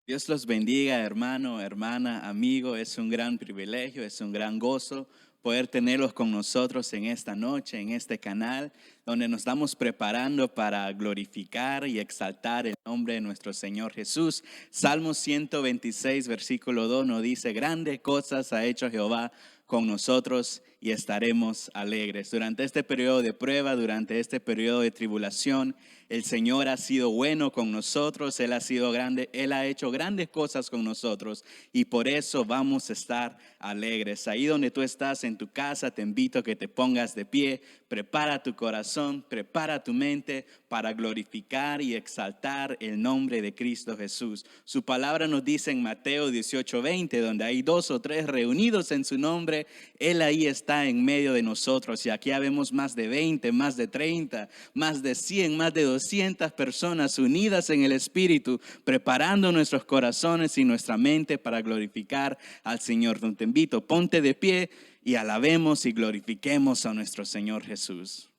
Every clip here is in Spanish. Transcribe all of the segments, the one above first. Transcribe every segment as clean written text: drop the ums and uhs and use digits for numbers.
Dios los bendiga, hermano, hermana, amigo. Es un gran privilegio, es un gran gozo poder tenerlos con nosotros en esta noche, en este canal, donde nos estamos preparando para glorificar y exaltar el nombre de nuestro Señor Jesús. Salmo 126, versículo 2 nos dice: grandes cosas ha hecho Jehová con nosotros y estaremos alegres. Durante este periodo de prueba, durante este periodo de tribulación, el Señor ha sido bueno con nosotros, Él ha sido grande, Él ha hecho grandes cosas con nosotros y por eso vamos a estar alegres. Ahí donde tú estás en tu casa, te invito a que te pongas de pie, prepara tu corazón, prepara tu mente para glorificar y exaltar el nombre de Cristo Jesús. Su palabra nos dice en Mateo 18:20, donde hay 2 o 3 reunidos en su nombre, Él ahí está en medio de nosotros. Y aquí habemos más de 20, más de 30, más de 100, más de 200 personas unidas en el Espíritu, preparando nuestros corazones y nuestra mente para glorificar al Señor. Te invito, ponte de pie y alabemos y glorifiquemos a nuestro Señor Jesús.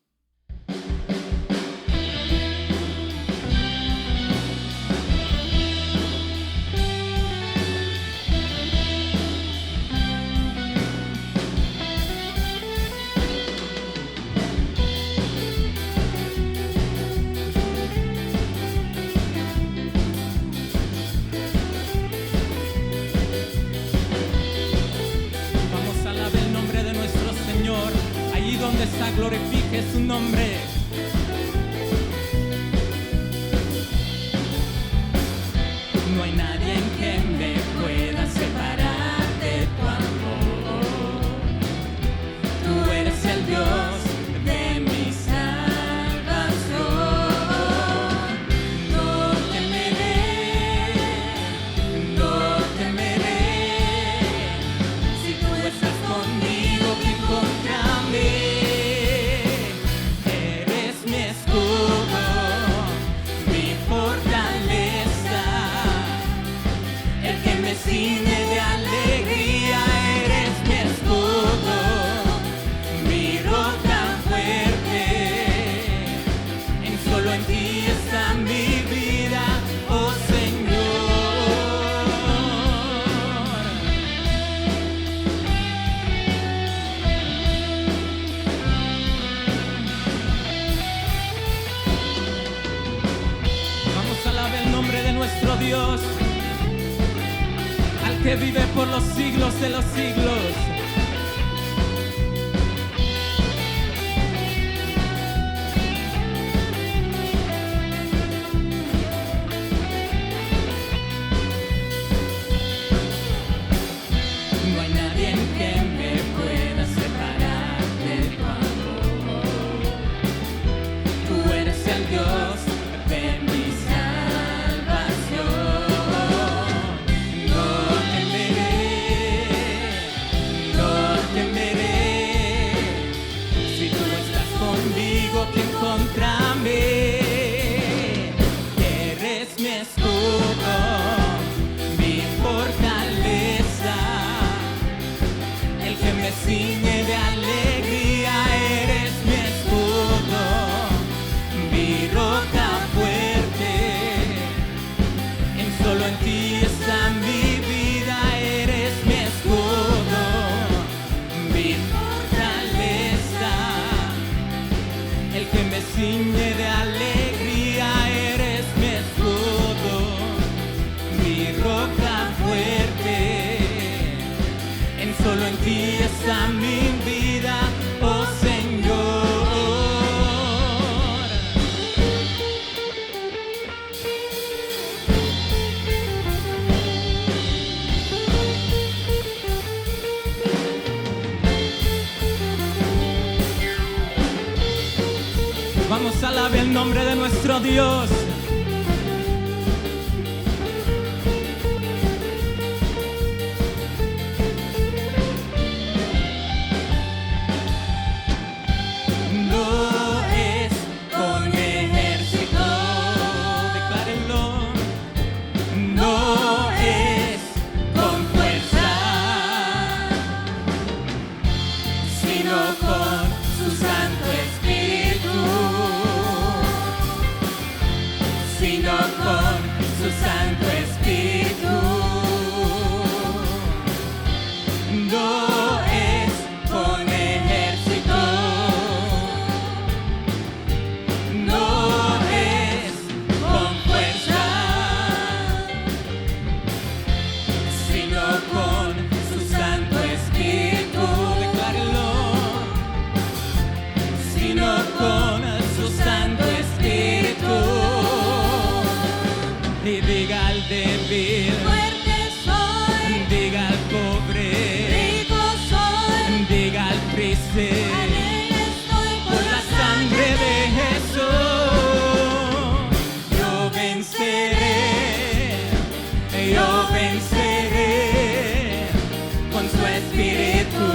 Donde está, glorifique su nombre. No hay nadie en quien me pueda separar de tu amor. Tú eres el Dios de mi salvación. No temeré, no temeré. Si tú estás conmigo, ¿quién contra mí? Cine de alegría, eres mi escudo, mi roca fuerte. Solo en ti está mi vida, oh Señor. Vamos a alabar el nombre de nuestro Dios, que vive por los siglos de los siglos. No hay nadie en quien me pueda separar de tu amor. Tú eres el Dios de mi salvación. ¿Quién contra mí? Eres mi escudo, mi fortaleza, el que me ciñe de alegría. Eres mi escudo, mi roca fuerte. Solo en ti está mi vida. Eres mi escudo, mi fortaleza, el que me ciñe de alegría. Eres mi escudo, mi roca fuerte. Solo en ti está mi vida, oh Señor. Vamos a alabar el nombre de nuestro Dios. No es con ejército, declárenlo. No es con fuerza, sino con su Santo Espíritu. sino con su Santo Espíritu. Y diga al débil, fuerte soy, diga al pobre, rico soy, diga al triste, alegre estoy por la sangre de Jesús. Yo venceré, yo venceré con su Espíritu.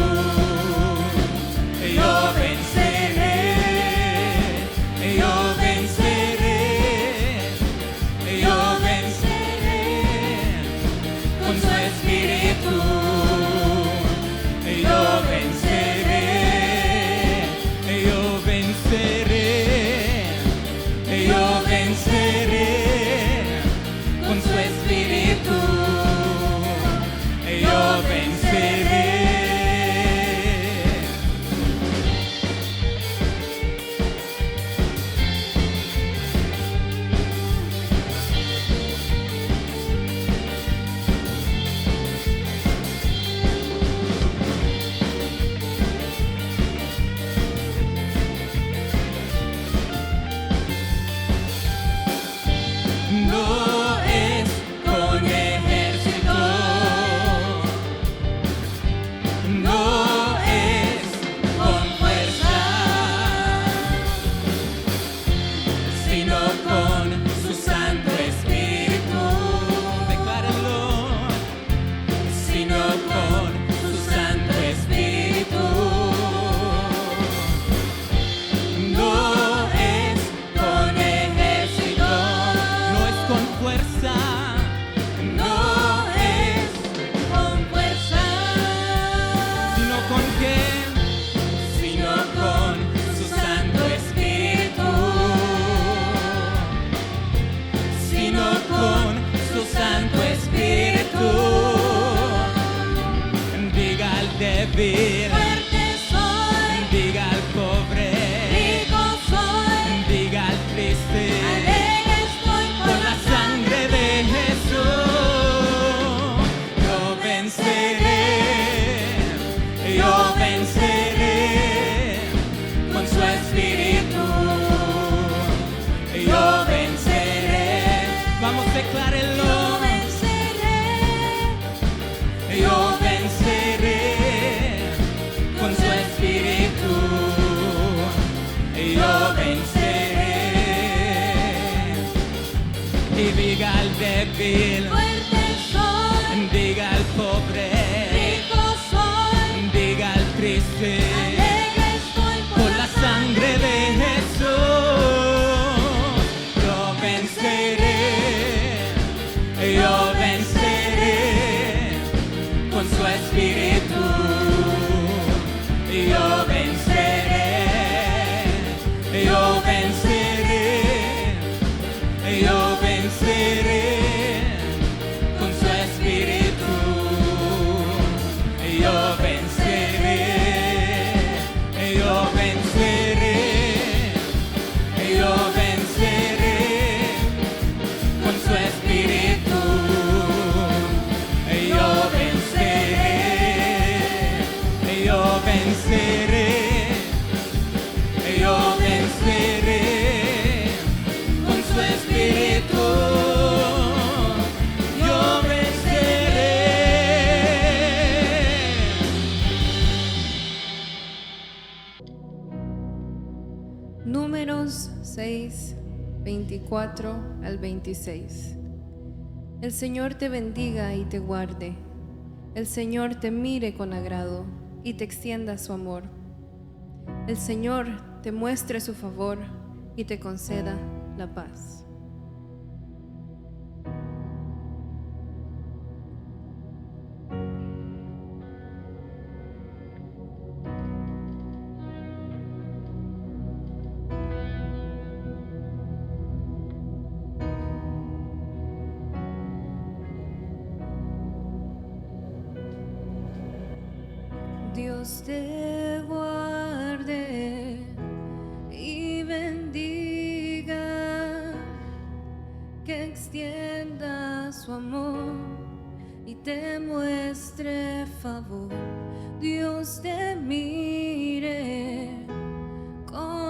Yo venceré, yo venceré, yo venceré con su Espíritu. Yo venceré, yo venceré, yo venceré con su Espíritu. Yo venceré. No es con ejército, no es con fuerza, sino con su Santo Espíritu. Declárenlo, sino con su Santo Espíritu. No es con ejército, no es con fuerza, no es con fuerza, sino con qué, sino con su Santo Espíritu, sino con su Santo Espíritu. Diga al débil, fuerte soy, diga al pobre, rico soy, diga al triste, alegre estoy por la sangre de Jesús. Yo venceré, yo venceré con su Espíritu. Yo venceré. Vamos, declárenlo. yo venceré, Yo venceré con su Espíritu. Yo venceré. Y diga al débil, fuerte soy, diga al pobre, rico soy, diga al triste, alegre estoy por la sangre de Jesús. Yo venceré, yo venceré con su Espíritu. Yo venceré, yo venceré, yo venceré con su Espíritu. Yo venceré, yo venceré, yo venceré con su Espíritu. Yo venceré, yo venceré, yo venceré con su Espíritu. Yo venceré. Números 6, 24 al 26. El Señor te bendiga y te guarde. El Señor te mire con agrado y te extienda su amor. El Señor te muestre su favor y te conceda la paz. Dios te guarde y bendiga, que extienda su amor y te muestre favor. Dios te mire con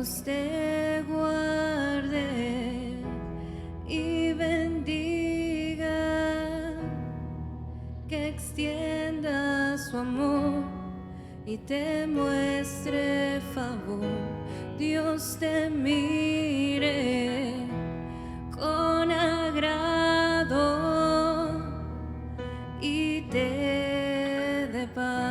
Dios te guarde y bendiga, que extienda su amor y te muestre favor. Dios te mire con agrado y te dé paz.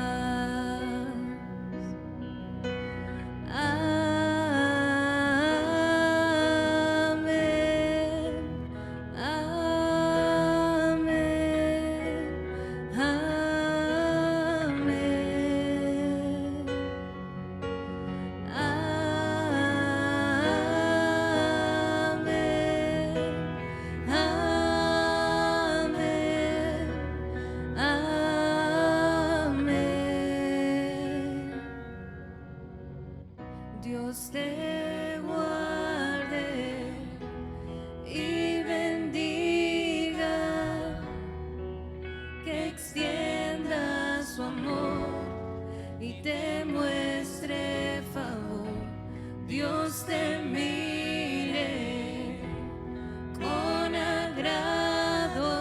Amén, amén, amén, amén, amén. Dios te guarde y bendiga, que extienda su amor y te muestre favor. Dios te mire con agrado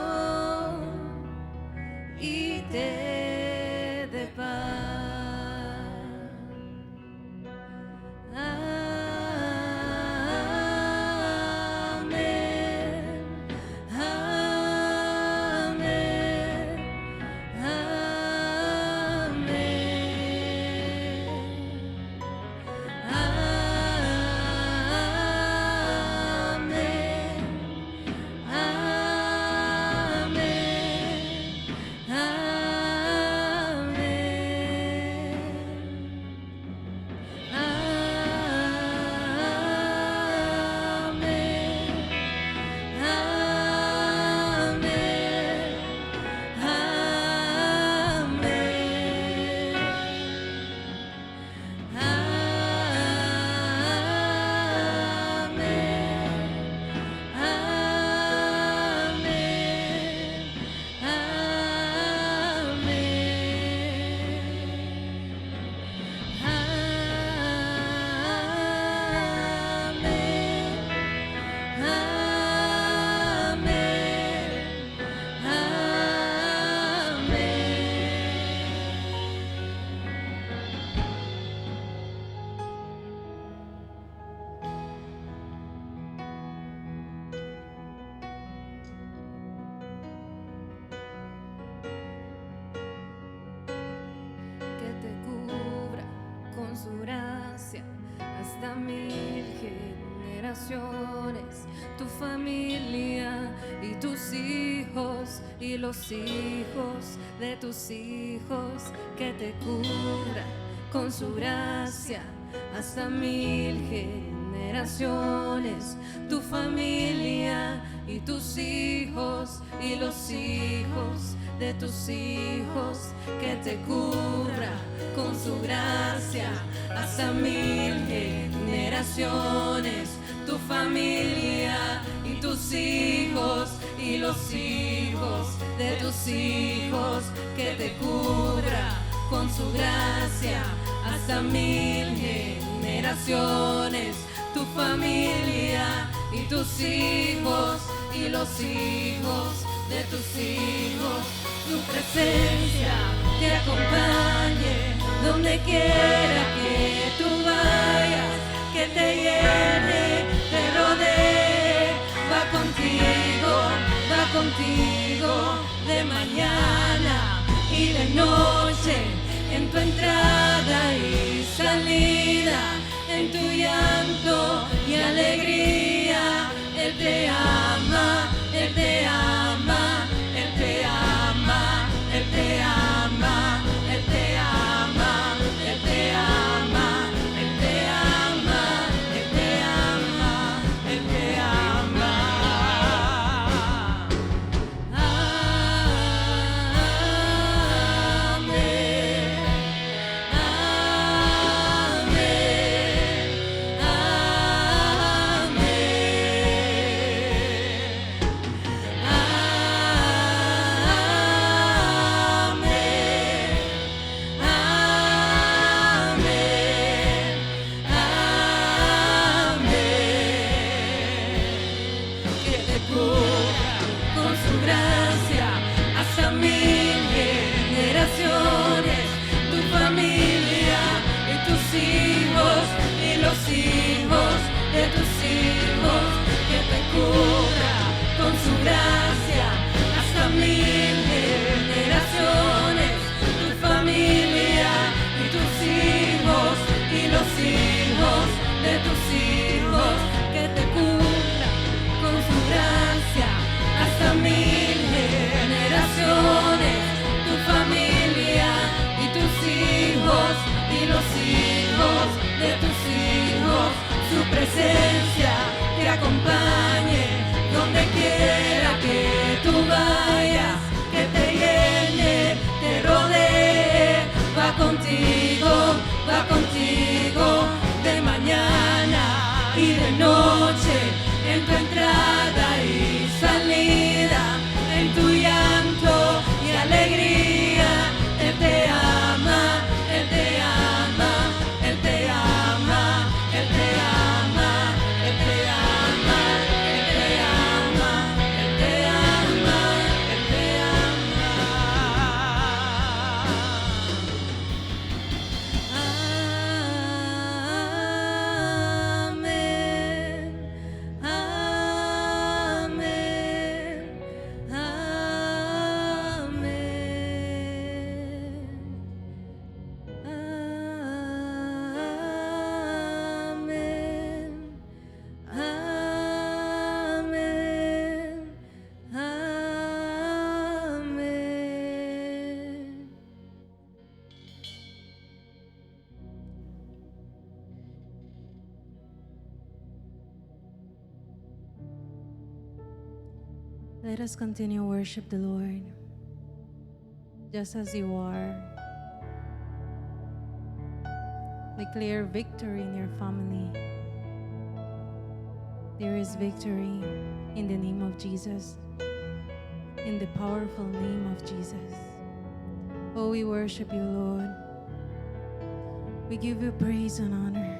y te dé paz. Amén, amén, que te cubra con su gracia hasta 1000 generaciones, tu familia y tus hijos y los hijos de tus hijos, que te cubra con su gracia hasta 1000 generaciones, tu familia y tus hijos y los hijos de tus hijos, que te cubra con su gracia hasta 1000 generaciones, tu familia y tus hijos y los hijos de tus hijos, que te cubra con su gracia hasta 1000 generaciones, tu familia y tus hijos y los hijos de tus hijos. Tu presencia te acompañe donde quiera que tú vayas, que te llene, te rodee, va contigo de mañana y de noche, en tu entrada y salida, en tu llanto y alegría. Él te ama, Él te ama, Él te ama, Él te ama, Él te ama, Él te ama, Él te ama, Él te ama, Él te ama. Amén, amén, amén. vayas, que te llene, te rodee, va contigo de mañana y de noche, en tu entrada y salida, en tu llanto y alegría. Él te ama, Él te ama, Él te ama, Él te ama, Él te ama, Él te ama, Él te ama, Él te ama. Amén, amén, amén, amén. Let us continue worship the Lord just as you are. Declare victory in your family. There is victory in the name of Jesus, in the powerful name of Jesus. Oh, we worship you, Lord. We give you praise and honor.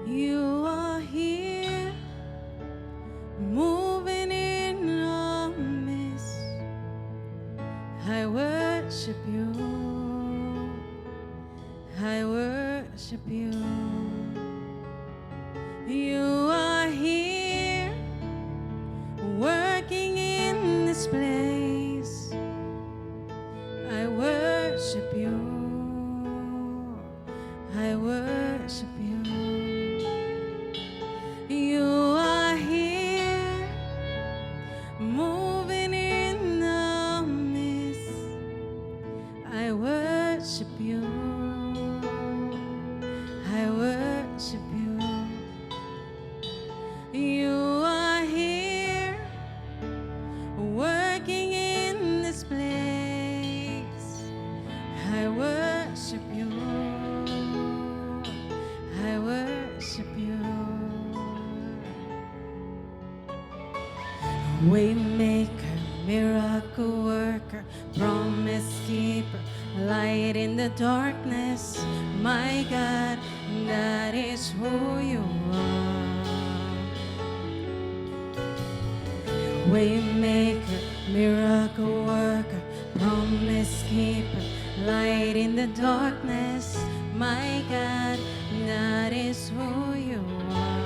You are here, moving in our midst. I worship you. I worship you. You are here, working in this place. I worship you. I worship you. You are here, moving in the midst. I worship you. I worship you. You are here, working in this place. I worship you. I worship you. Waymaker, miracle worker, promise keeper, light in the darkness. My God, that is who you are. Waymaker, miracle worker, promise keeper, light in the darkness. My God, that is who you are.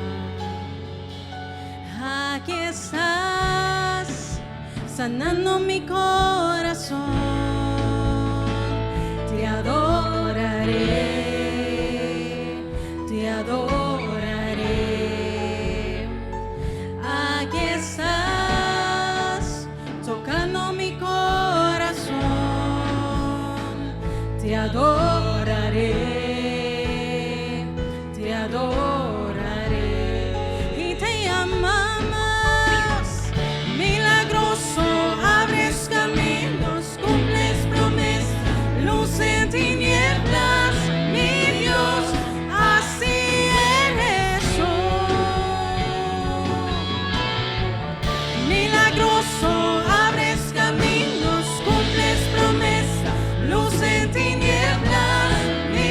Aquí estás, sanando mi corazón. Te adoraré, te adoraré. Aquí estás, tocando mi corazón. Te adoraré, te adoraré. Y te amamos, milagroso, abres caminos, cumples promesas, luz en tinieblas, mi Dios, así eres tú. Milagroso, abres caminos, cumples promesas, luz en tinieblas, mi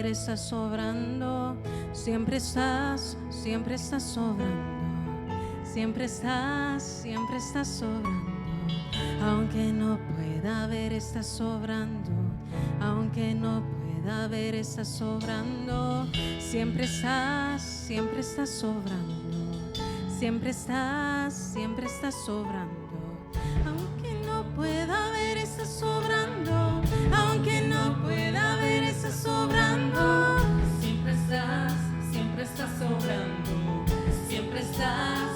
siempre estás sobrando, siempre estás sobrando. Siempre estás sobrando. Aunque no pueda ver, estás sobrando. Aunque no pueda ver, estás sobrando. Siempre estás sobrando. Siempre estás sobrando. Aunque no pueda ver, estás sobrando. Aunque no pueda ver, estás sobrando. Siempre estás sobrando. Siempre estás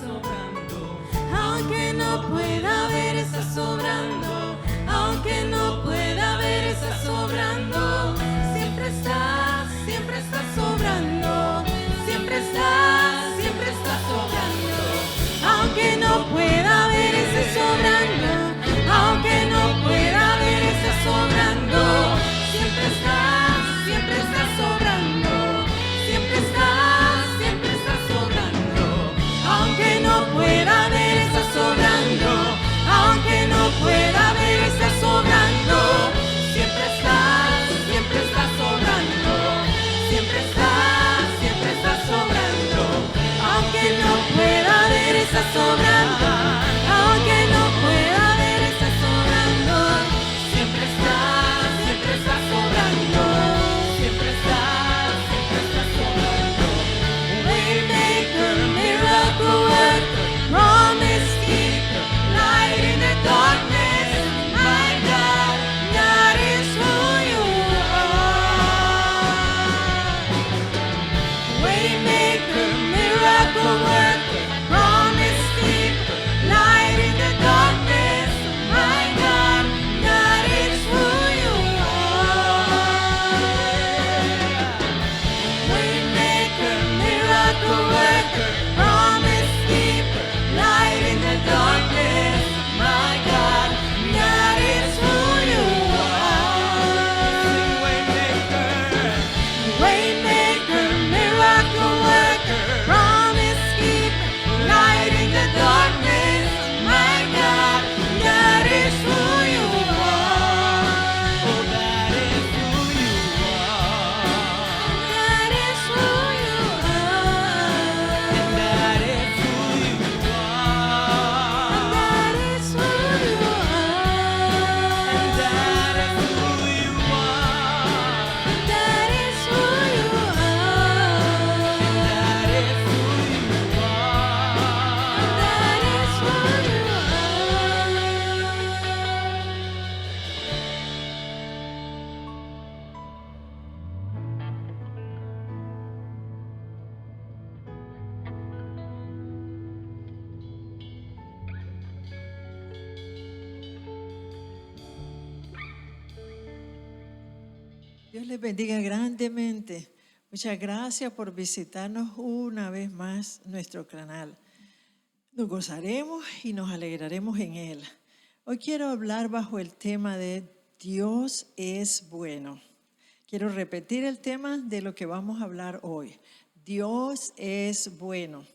sobrando. Aunque no pueda ver, estás sobrando. Aunque no pueda ver, estás sobrando. Siempre estás sobrando. Siempre estás sobrando. Aunque no pueda ver, estás sobrando. Aunque no pueda ver, estás sobrando. Siempre estás sobrando. Siempre estás sobrando. Aunque no pueda ver, estás sobrando. Aunque no pueda ver, estás sobrando. Siempre estás sobrando. Siempre estás sobrando. Aunque no pueda ver, estás sobrando. Aunque no pueda ver, estás sobrando. Siempre estás sobrando. Siempre estás sobrando. Waymaker, miracle worker, promise keeper, light in the darkness. My God, that is who you are. Waymaker, miracle worker, promise keeper, light in the darkness. My God, that is who you are. Waymaker, miracle worker, promise keeper, light in the darkness. My God, that is who you are. Waymaker, miracle worker, promise keeper, light in the darkness. My God, that is who you are. Oh, that is who you are. That is who you are. That is who you are. That is who you are. That is who you are. That is who you are. That is who you Dios les bendiga grandemente. Muchas gracias por visitarnos una vez más nuestro canal. Nos gozaremos y nos alegraremos en él. Hoy quiero hablar bajo el tema de Dios es bueno. Quiero repetir el tema de lo que vamos a hablar hoy. Dios es bueno.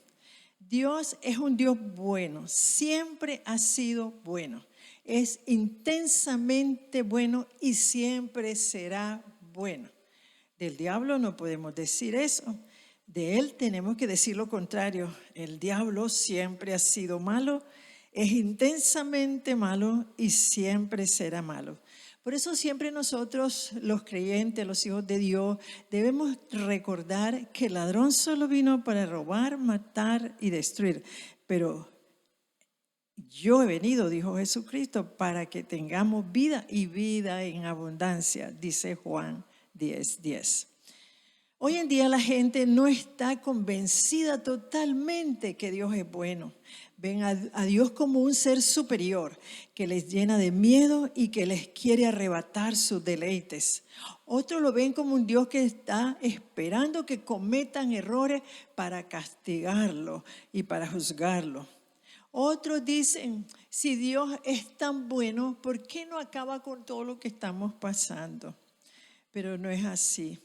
Dios es un Dios bueno, siempre ha sido bueno. Es intensamente bueno y siempre será bueno. Del diablo no podemos decir eso. De él tenemos que decir lo contrario. El diablo siempre ha sido malo, es intensamente malo y siempre será malo. Por eso siempre nosotros, los creyentes, los hijos de Dios, debemos recordar que el ladrón solo vino para robar, matar y destruir. Pero yo he venido, dijo Jesucristo, para que tengamos vida y vida en abundancia, dice Juan 10:10. Hoy en día la gente no está convencida totalmente que Dios es bueno. Ven a Dios como un ser superior que les llena de miedo y que les quiere arrebatar sus deleites. Otros lo ven como un Dios que está esperando que cometan errores para castigarlo y para juzgarlo. Otros dicen, si Dios es tan bueno, ¿por qué no acaba con todo lo que estamos pasando? Pero no es así.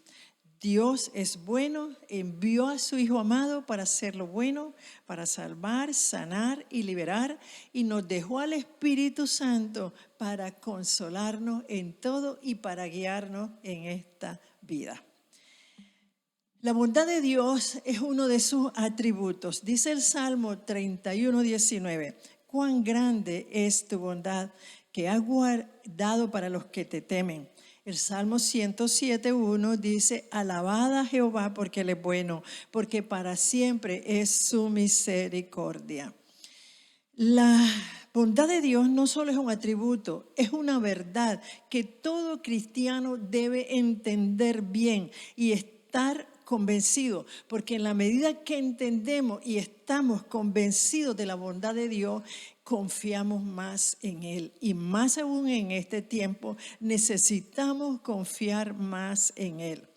Dios es bueno, envió a su Hijo amado para hacerlo bueno, para salvar, sanar y liberar, y nos dejó al Espíritu Santo para consolarnos en todo y para guiarnos en esta vida. La bondad de Dios es uno de sus atributos. Dice el Salmo 31:19, cuán grande es tu bondad que has guardado para los que te temen. El Salmo 107:1 dice, alabad a Jehová porque Él es bueno, porque para siempre es su misericordia. La bondad de Dios no solo es un atributo, es una verdad que todo cristiano debe entender bien y estar convencido, porque en la medida que entendemos y estamos convencidos de la bondad de Dios, confiamos más en Él. Y más aún en este tiempo, necesitamos confiar más en Él.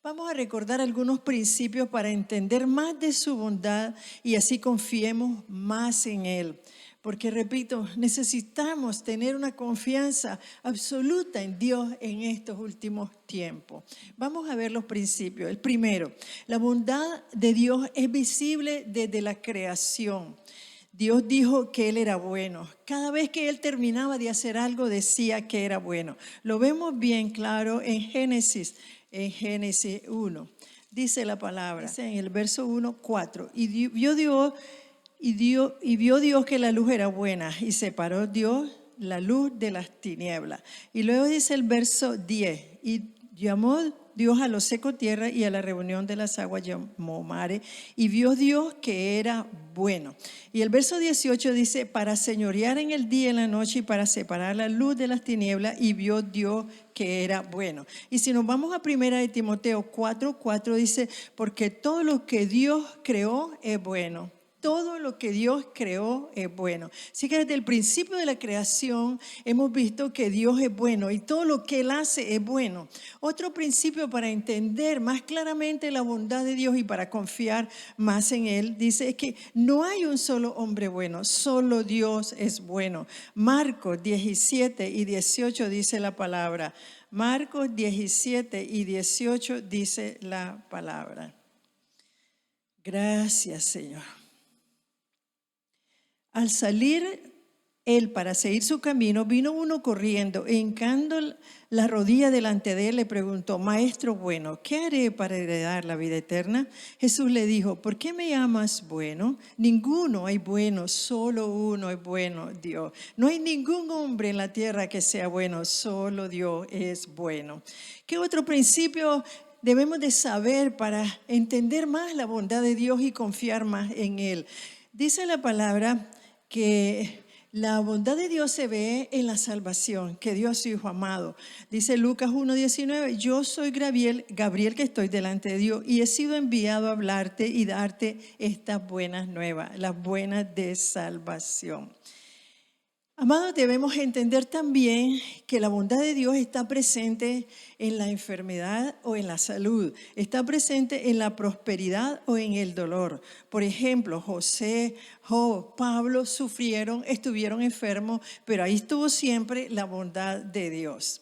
Vamos a recordar algunos principios para entender más de su bondad y así confiemos más en Él. Porque, repito, necesitamos tener una confianza absoluta en Dios en estos últimos tiempos. Vamos a ver los principios. El primero, la bondad de Dios es visible desde la creación. Dios dijo que Él era bueno. Cada vez que Él terminaba de hacer algo, decía que era bueno. Lo vemos bien claro en Génesis 1. Dice la palabra, dice en el verso 1:4, y vio Dios que la luz era buena y separó Dios la luz de las tinieblas. Y luego dice el verso 10, y llamó Dios a lo seco tierra y a la reunión de las aguas llamó mares, y vio Dios que era bueno. Y el verso 18 dice, para señorear en el día y en la noche y para separar la luz de las tinieblas, y vio Dios que era bueno. Y si nos vamos a 1 Timoteo 4:4 dice, porque todo lo que Dios creó es bueno. Todo lo que Dios creó es bueno. Así que desde el principio de la creación hemos visto que Dios es bueno y todo lo que Él hace es bueno. Otro principio para entender más claramente la bondad de Dios y para confiar más en Él, dice es que no hay un solo hombre bueno, solo Dios es bueno. Marcos 17:18 dice la palabra. Marcos 17:18 dice la palabra. Gracias, Señor. Al salir él para seguir su camino, vino uno corriendo, e hincando la rodilla delante de él, le preguntó, Maestro bueno, ¿qué haré para heredar la vida eterna? Jesús le dijo, ¿por qué me llamas bueno? Ninguno hay bueno, solo uno es bueno, Dios. No hay ningún hombre en la tierra que sea bueno, solo Dios es bueno. ¿Qué otro principio debemos de saber para entender más la bondad de Dios y confiar más en Él? Dice la palabra que la bondad de Dios se ve en la salvación que dio a su Hijo amado. Dice Lucas 1:19, yo soy Gabriel que estoy delante de Dios y he sido enviado a hablarte y darte estas buenas nuevas, las buenas de salvación. Amados, debemos entender también que la bondad de Dios está presente en la enfermedad o en la salud, está presente en la prosperidad o en el dolor. Por ejemplo, José, Job, Pablo estuvieron enfermos, pero ahí estuvo siempre la bondad de Dios.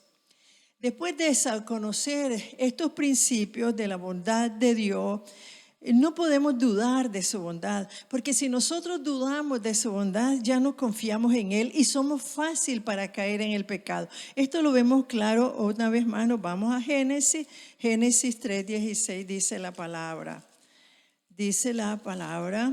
Después de conocer estos principios de la bondad de Dios, no podemos dudar de su bondad, porque si nosotros dudamos de su bondad, ya no confiamos en Él y somos fácil para caer en el pecado. Esto lo vemos claro una vez más, nos vamos a Génesis 3:16 dice la palabra. Dice la palabra,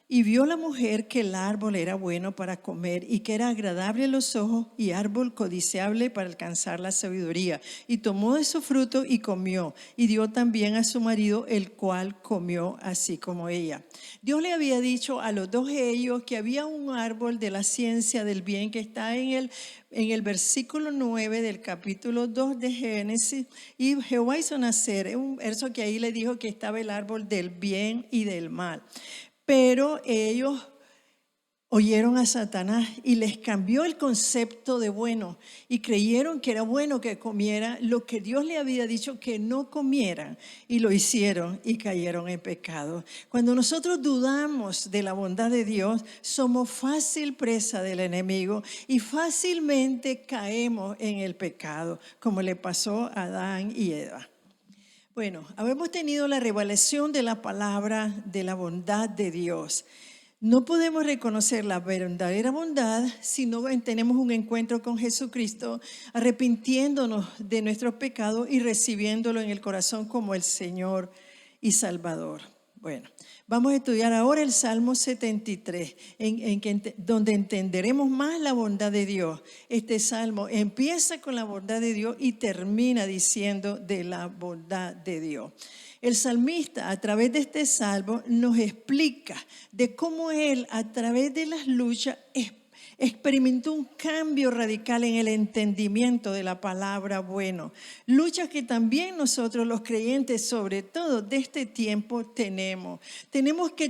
y vio la mujer que el árbol era bueno para comer y que era agradable a los ojos y árbol codiciable para alcanzar la sabiduría. Y tomó de su fruto y comió y dio también a su marido, el cual comió así como ella. Dios le había dicho a los dos ellos que había un árbol de la ciencia del bien que está en el versículo 9 del capítulo 2 de Génesis. Y Jehová hizo nacer, es un verso que ahí le dijo que estaba el árbol del bien y del mal. Pero ellos oyeron a Satanás y les cambió el concepto de bueno y creyeron que era bueno que comiera lo que Dios le había dicho que no comieran y lo hicieron y cayeron en pecado. Cuando nosotros dudamos de la bondad de Dios, somos fácil presa del enemigo y fácilmente caemos en el pecado, como le pasó a Adán y Eva. Bueno, habemos tenido la revelación de la palabra de la bondad de Dios. No podemos reconocer la verdadera bondad si no tenemos un encuentro con Jesucristo, arrepintiéndonos de nuestros pecados y recibiéndolo en el corazón como el Señor y Salvador. Bueno, vamos a estudiar ahora el Salmo 73, donde entenderemos más la bondad de Dios. Este salmo empieza con la bondad de Dios y termina diciendo de la bondad de Dios. El salmista, a través de este salmo, nos explica de cómo él, a través de las luchas, experimentó un cambio radical en el entendimiento de la palabra bueno. Luchas que también nosotros los creyentes, sobre todo de este tiempo, tenemos. Tenemos que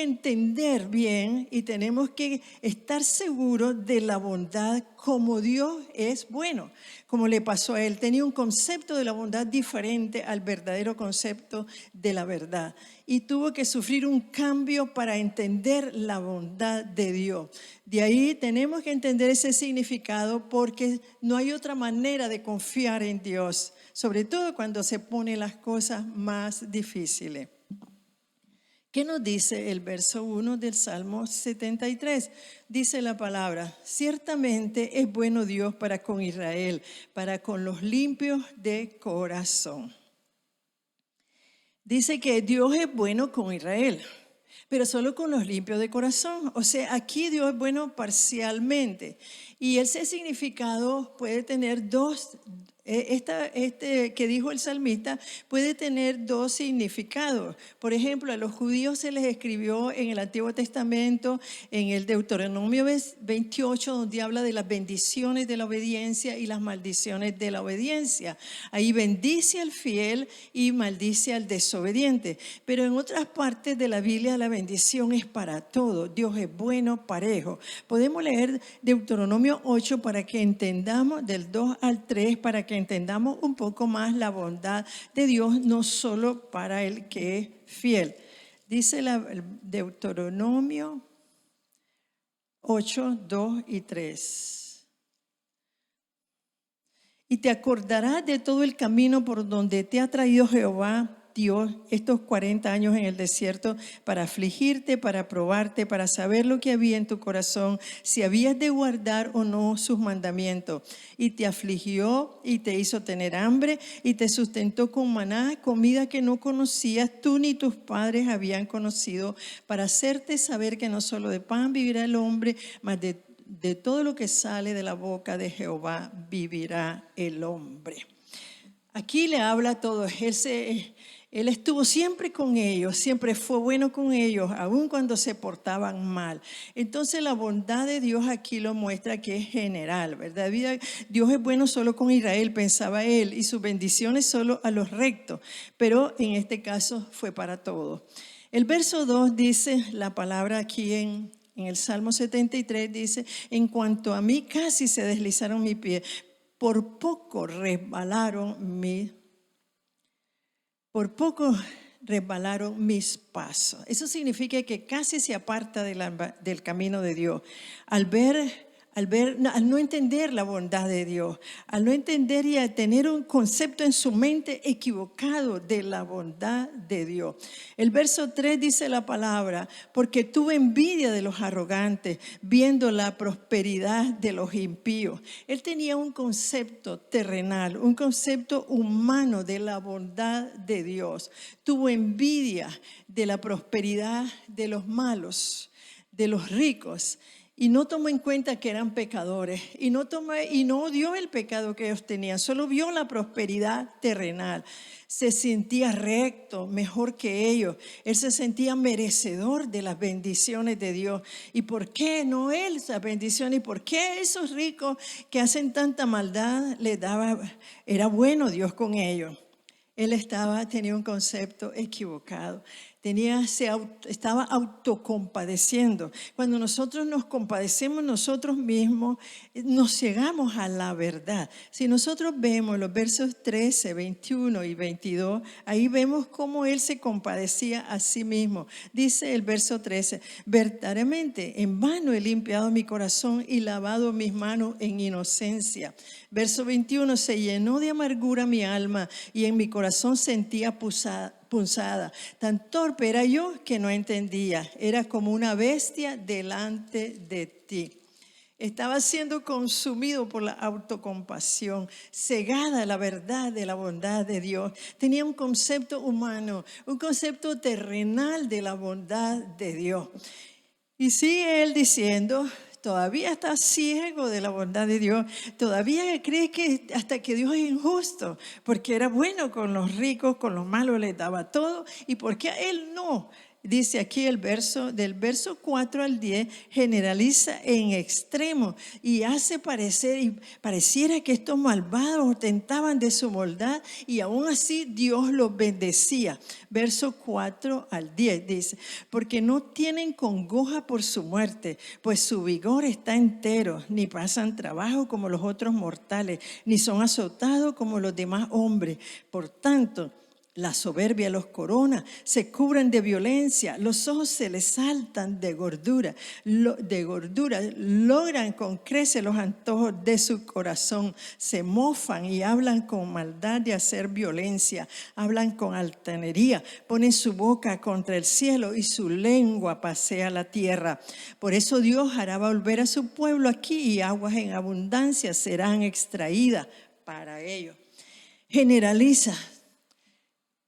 entender bien y tenemos que estar seguros de la bondad como Dios es bueno. Como le pasó a él, tenía un concepto de la bondad diferente al verdadero concepto de la verdad. Y tuvo que sufrir un cambio para entender la bondad de Dios. De ahí tenemos que entender ese significado porque no hay otra manera de confiar en Dios, sobre todo cuando se ponen las cosas más difíciles. ¿Qué nos dice el verso 1 del Salmo 73? Dice la palabra: ciertamente es bueno Dios para con Israel, para con los limpios de corazón. Dice que Dios es bueno con Israel, pero solo con los limpios de corazón. O sea, aquí Dios es bueno parcialmente. Y ese significado puede tener dos. Que dijo el salmista puede tener dos significados. Por ejemplo, a los judíos se les escribió en el Antiguo Testamento, en el Deuteronomio 28, donde habla de las bendiciones de la obediencia y las maldiciones de la obediencia. Ahí bendice al fiel y maldice al desobediente. Pero en otras partes de la Biblia la bendición es para todos. Dios es bueno, parejo. Podemos leer Deuteronomio 8 para que entendamos, del 2 al 3, para que entendamos un poco más la bondad de Dios, no solo para el que es fiel. Dice el Deuteronomio 8, 2 y 3. Y te acordarás de todo el camino por donde te ha traído Jehová Dios estos 40 años en el desierto para afligirte, para probarte, para saber lo que había en tu corazón, si habías de guardar o no sus mandamientos. Y te afligió y te hizo tener hambre y te sustentó con maná, comida que no conocías tú ni tus padres habían conocido, para hacerte saber que no solo de pan vivirá el hombre, mas de todo lo que sale de la boca de Jehová vivirá el hombre. Aquí le habla a todos. Él estuvo siempre con ellos, siempre fue bueno con ellos, aun cuando se portaban mal. Entonces la bondad de Dios aquí lo muestra que es general, ¿verdad? Dios es bueno solo con Israel, pensaba él, y sus bendiciones solo a los rectos, pero en este caso fue para todos. El verso 2 dice la palabra aquí en el Salmo 73, dice: en cuanto a mí casi se deslizaron mis pies, por poco resbalaron mis pasos. Eso significa que casi se aparta del camino de Dios. Al no entender la bondad de Dios, al no entender y a tener un concepto en su mente equivocado de la bondad de Dios. El verso 3 dice la palabra: porque tuve envidia de los arrogantes, viendo la prosperidad de los impíos. Él tenía un concepto terrenal, un concepto humano de la bondad de Dios. Tuvo envidia de la prosperidad de los malos, de los ricos. Y no tomó en cuenta que eran pecadores y no odió el pecado que ellos tenían, solo vio la prosperidad terrenal. Se sentía recto, mejor que ellos. Él se sentía merecedor de las bendiciones de Dios. ¿Y por qué no él esas bendiciones? ¿Y por qué esos ricos que hacen tanta maldad era bueno Dios con ellos? Él tenía un concepto equivocado. Estaba autocompadeciendo. Cuando nosotros nos compadecemos nosotros mismos, nos llegamos a la verdad. Si nosotros vemos los versos 13, 21 y 22, ahí vemos cómo él se compadecía a sí mismo. Dice el verso 13: verdaderamente en vano he limpiado mi corazón y lavado mis manos en inocencia. Verso 21: se llenó de amargura mi alma y en mi corazón sentía punzada. Tan torpe era yo que no entendía. Era como una bestia delante de ti. Estaba siendo consumido por la autocompasión, cegada a la verdad de la bondad de Dios. Tenía un concepto humano, un concepto terrenal de la bondad de Dios. Y sigue él diciendo, todavía está ciego de la bondad de Dios, todavía cree que hasta que Dios es injusto, porque era bueno con los ricos, con los malos les daba todo, y porque a él no. Dice aquí el verso, del verso 4 al 10, generaliza en extremo y hace parecer, y pareciera que estos malvados ostentaban de su maldad y aún así Dios los bendecía. Verso 4 al 10 dice, porque no tienen congoja por su muerte, pues su vigor está entero, ni pasan trabajo como los otros mortales, ni son azotados como los demás hombres. Por tanto, la soberbia los corona, se cubren de violencia, los ojos se les saltan de gordura, logran con creces los antojos de su corazón, se mofan y hablan con maldad de hacer violencia, hablan con altanería, ponen su boca contra el cielo y su lengua pasea la tierra. Por eso Dios hará volver a su pueblo aquí y aguas en abundancia serán extraídas para ellos. Generaliza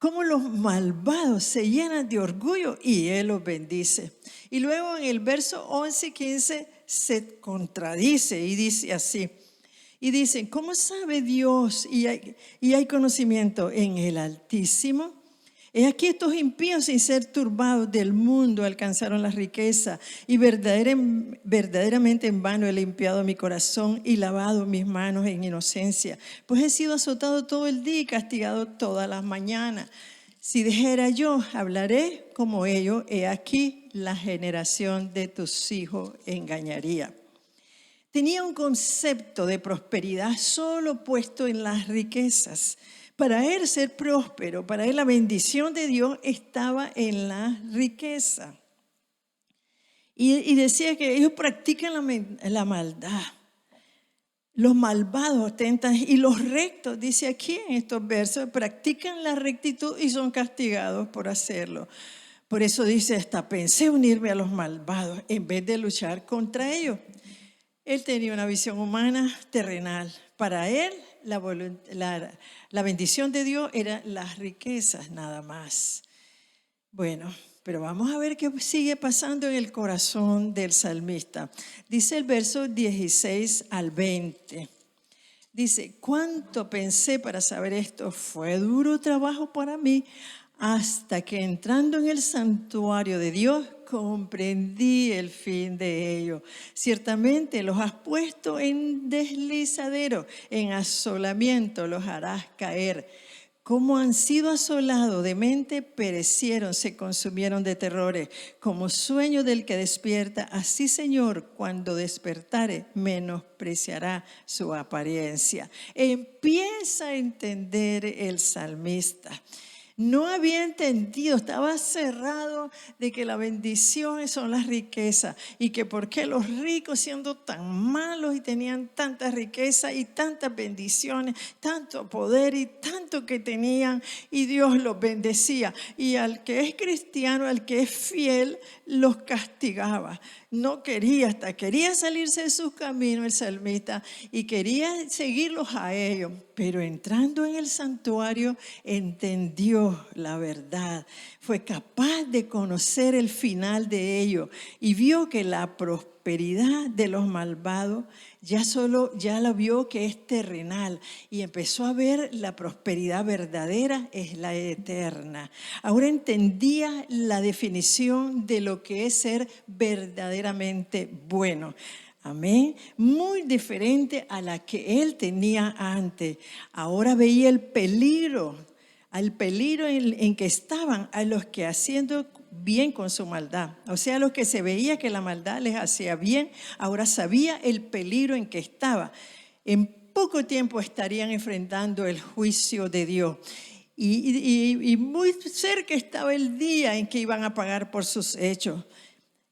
cómo los malvados se llenan de orgullo y Él los bendice. Y luego en el verso 11 y 15 se contradice y dice así. Y dicen, ¿cómo sabe Dios y hay conocimiento en el Altísimo? He aquí estos impíos sin ser turbados del mundo alcanzaron la riqueza y verdaderamente en vano he limpiado mi corazón y lavado mis manos en inocencia, pues he sido azotado todo el día y castigado todas las mañanas. Si dijera yo, hablaré como ellos, he aquí la generación de tus hijos engañaría. Tenía un concepto de prosperidad solo puesto en las riquezas. Para él ser próspero, para él la bendición de Dios estaba en la riqueza. Y decía que ellos practican la maldad. Los malvados ostentan y los rectos, dice aquí en estos versos, practican la rectitud y son castigados por hacerlo. Por eso dice, hasta pensé unirme a los malvados en vez de luchar contra ellos. Él tenía una visión humana terrenal. Para él, la bendición de Dios era las riquezas nada más. Bueno, pero vamos a ver qué sigue pasando en el corazón del salmista. Dice el verso 16 al 20. Dice, ¿cuánto pensé para saber esto? Fue duro trabajo para mí hasta que entrando en el santuario de Dios comprendí el fin de ello. Ciertamente los has puesto en deslizadero, en asolamiento los harás caer. Como han sido asolados de mente, perecieron, se consumieron de terrores. Como sueño del que despierta, así Señor, cuando despertare, menospreciará su apariencia. Empieza a entender el salmista. No había entendido, estaba cerrado de que la bendición son las riquezas y que por qué los ricos siendo tan malos y tenían tanta riqueza y tantas bendiciones, tanto poder y tanto que tenían y Dios los bendecía. Y al que es cristiano, al que es fiel, los castigaba. No quería, hasta quería salirse de sus caminos el salmista y quería seguirlos a ellos. Pero entrando en el santuario entendió la verdad. Fue capaz de conocer el final de ello y vio que la prosperidad de los malvados ya lo vio que es terrenal y empezó a ver la prosperidad verdadera es la eterna. Ahora entendía la definición de lo que es ser verdaderamente bueno. Amén. Muy diferente a la que él tenía antes. Ahora veía el peligro, en que estaban a los que haciendo bien con su maldad. O sea, a los que se veía que la maldad les hacía bien, ahora sabía el peligro en que estaba. En poco tiempo estarían enfrentando el juicio de Dios. Y muy cerca estaba el día en que iban a pagar por sus hechos.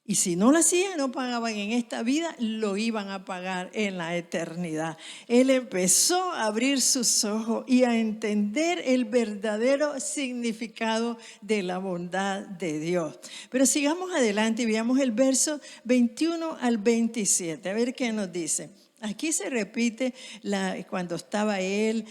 Y si no lo hacían, no pagaban en esta vida, lo iban a pagar en la eternidad. Él empezó a abrir sus ojos y a entender el verdadero significado de la bondad de Dios. Pero sigamos adelante y veamos el verso 21 al 27. A ver qué nos dice. Aquí se repite cuando estaba él,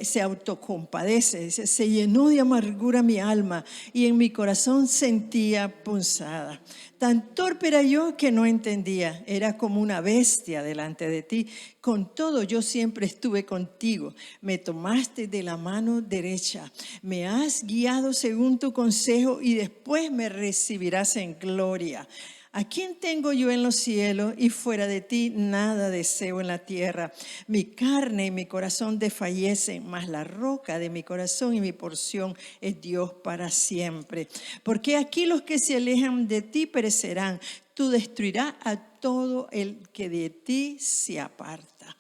se autocompadece, dice, se llenó de amargura mi alma y en mi corazón sentía punzada. Tan torpe era yo que no entendía, era como una bestia delante de ti. Con todo yo siempre estuve contigo, me tomaste de la mano derecha, me has guiado según tu consejo y después me recibirás en gloria. ¿A quién tengo yo en los cielos y fuera de ti nada deseo en la tierra? Mi carne y mi corazón desfallecen, mas la roca de mi corazón y mi porción es Dios para siempre. Porque aquí los que se alejan de ti perecerán. Tú destruirás a todo el que de ti se aparta.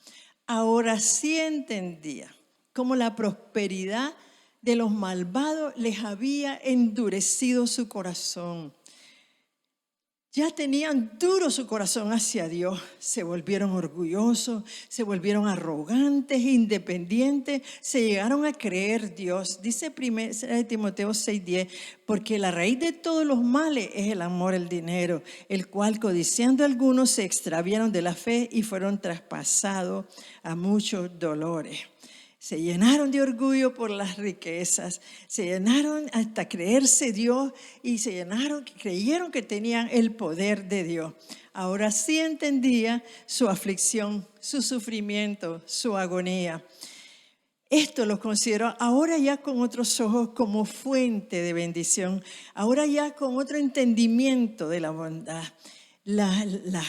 Ahora sí entendía cómo la prosperidad de los malvados les había endurecido su corazón. Ya tenían duro su corazón hacia Dios, se volvieron orgullosos, se volvieron arrogantes, independientes, se llegaron a creer Dios. Dice 1 Timoteo 6:10, porque la raíz de todos los males es el amor al dinero, el cual codiciando algunos se extraviaron de la fe y fueron traspasados a muchos dolores. Se llenaron de orgullo por las riquezas, se llenaron hasta creerse Dios y creyeron que tenían el poder de Dios. Ahora sí entendía su aflicción, su sufrimiento, su agonía. Esto lo considero ahora ya con otros ojos como fuente de bendición, ahora ya con otro entendimiento de la bondad. La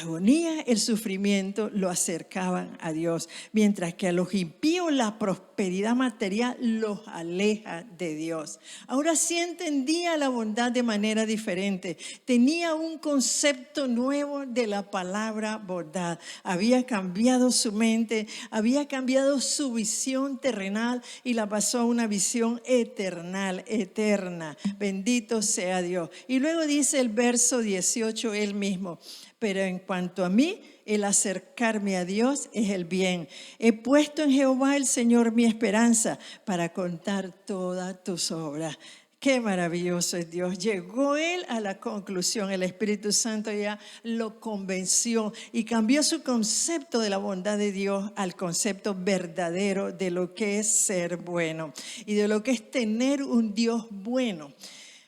agonía, el sufrimiento lo acercaban a Dios, mientras que a los impíos la prosperidad material los aleja de Dios. Ahora sí entendía la bondad de manera diferente. Tenía un concepto nuevo de la palabra bondad. Había cambiado su mente, había cambiado su visión terrenal y la pasó a una visión eterna. Bendito sea Dios. Y luego dice el verso 18 él mismo. Pero en cuanto a mí, el acercarme a Dios es el bien. He puesto en Jehová el Señor mi esperanza para contar todas tus obras. Qué maravilloso es Dios. Llegó él a la conclusión, el Espíritu Santo ya lo convenció y cambió su concepto de la bondad de Dios al concepto verdadero de lo que es ser bueno y de lo que es tener un Dios bueno.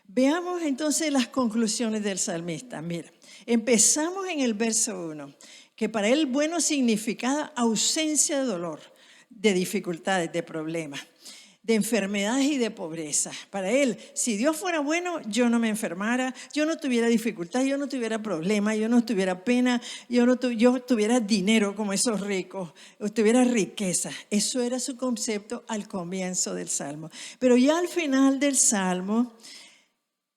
Veamos entonces las conclusiones del salmista. Mira. Empezamos en el verso 1, que para él bueno significaba ausencia de dolor, de dificultades, de problemas, de enfermedades y de pobreza. Para él, si Dios fuera bueno, yo no me enfermara, yo no tuviera dificultades, yo no tuviera problemas, yo no tuviera pena, yo tuviera dinero como esos ricos, o tuviera riqueza. Eso era su concepto al comienzo del Salmo. Pero ya al final del Salmo,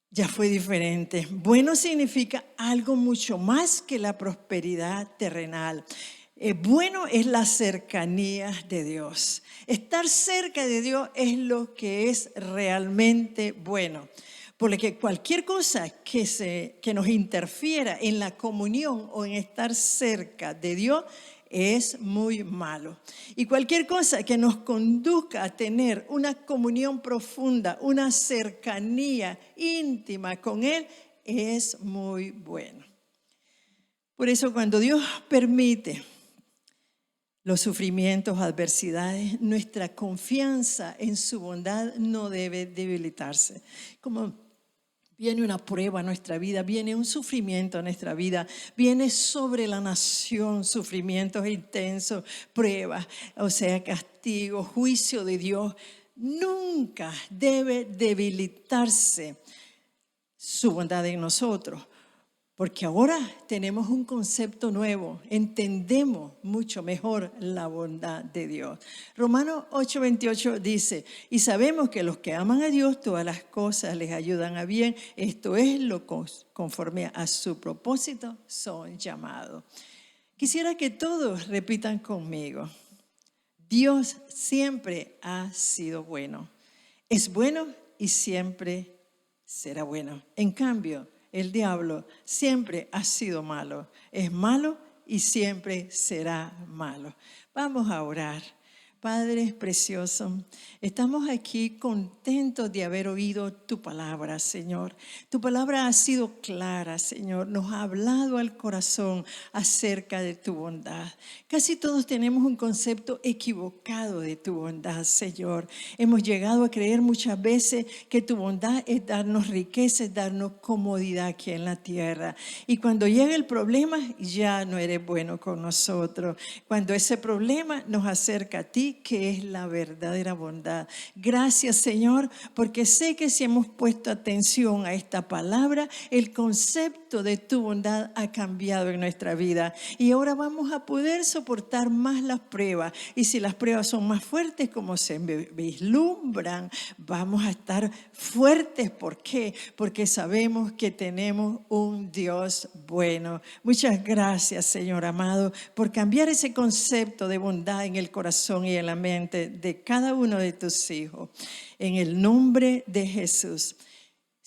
ya fue diferente. Bueno significa algo mucho más que la prosperidad terrenal. Bueno es la cercanía de Dios. Estar cerca de Dios es lo que es realmente bueno. Porque cualquier cosa que nos interfiera en la comunión o en estar cerca de Dios es muy malo. Y cualquier cosa que nos conduzca a tener una comunión profunda, una cercanía íntima con Él, es muy bueno. Por eso cuando Dios permite los sufrimientos, adversidades, nuestra confianza en su bondad no debe debilitarse. Como viene una prueba a nuestra vida, viene un sufrimiento a nuestra vida, viene sobre la nación sufrimientos intensos, pruebas, o sea, castigo, juicio de Dios. Nunca debe debilitarse su bondad en nosotros, porque ahora tenemos un concepto nuevo, entendemos mucho mejor la bondad de Dios. Romanos 8:28 dice, y sabemos que los que aman a Dios, todas las cosas les ayudan a bien. Esto es lo conforme a su propósito son llamados. Quisiera que todos repitan conmigo. Dios siempre ha sido bueno. Es bueno y siempre será bueno. En cambio, el diablo, siempre ha sido malo. Es malo y siempre será malo. Vamos a orar. Padre precioso, estamos aquí contentos de haber oído tu palabra, Señor. Tu palabra ha sido clara, Señor. Nos ha hablado al corazón acerca de tu bondad. Casi todos tenemos un concepto equivocado de tu bondad, Señor. Hemos llegado a creer muchas veces que tu bondad es darnos riqueza, es darnos comodidad aquí en la tierra. Y cuando llega el problema, ya no eres bueno con nosotros. Cuando ese problema nos acerca a ti, que es la verdadera bondad. Gracias, Señor, porque sé que si hemos puesto atención a esta palabra, el concepto de tu bondad ha cambiado en nuestra vida y ahora vamos a poder soportar más las pruebas, y si las pruebas son más fuertes como se vislumbran, vamos a estar fuertes. ¿Por qué? Porque sabemos que tenemos un Dios bueno. Muchas gracias, Señor amado, por cambiar ese concepto de bondad en el corazón y en la mente de cada uno de tus hijos. En el nombre de Jesús.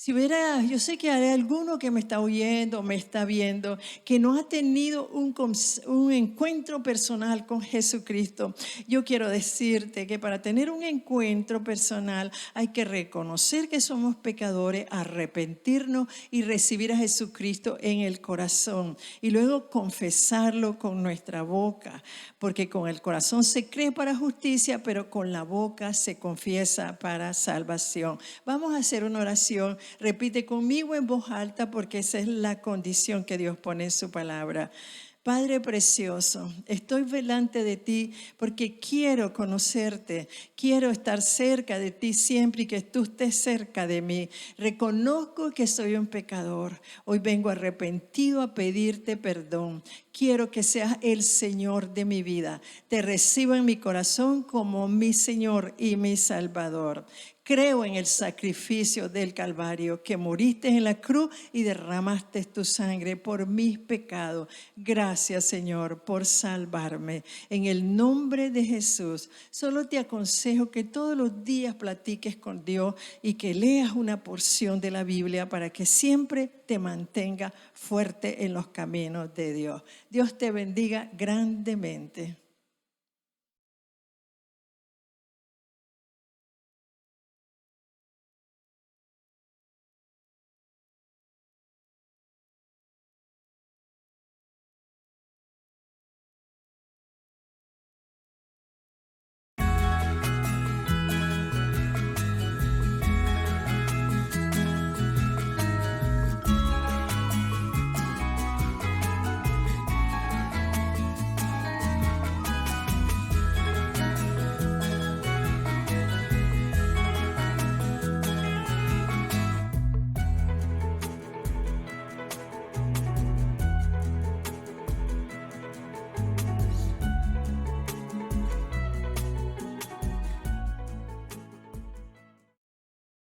Si hubiera, yo sé que hay alguno que me está oyendo, me está viendo, que no ha tenido un encuentro personal con Jesucristo. Yo quiero decirte que para tener un encuentro personal hay que reconocer que somos pecadores, arrepentirnos y recibir a Jesucristo en el corazón. Y luego confesarlo con nuestra boca, porque con el corazón se cree para justicia, pero con la boca se confiesa para salvación. Vamos a hacer una oración. Repite conmigo en voz alta, porque esa es la condición que Dios pone en su palabra. Padre precioso, estoy delante de ti porque quiero conocerte, quiero estar cerca de ti siempre y que tú estés cerca de mí. Reconozco que soy un pecador. Hoy vengo arrepentido a pedirte perdón. Quiero que seas el Señor de mi vida. Te recibo en mi corazón como mi Señor y mi Salvador. Creo en el sacrificio del Calvario, que moriste en la cruz y derramaste tu sangre por mis pecados. Gracias, Señor, por salvarme. En el nombre de Jesús, solo te aconsejo que todos los días platiques con Dios y que leas una porción de la Biblia para que siempre te mantenga fuerte en los caminos de Dios. Dios te bendiga grandemente.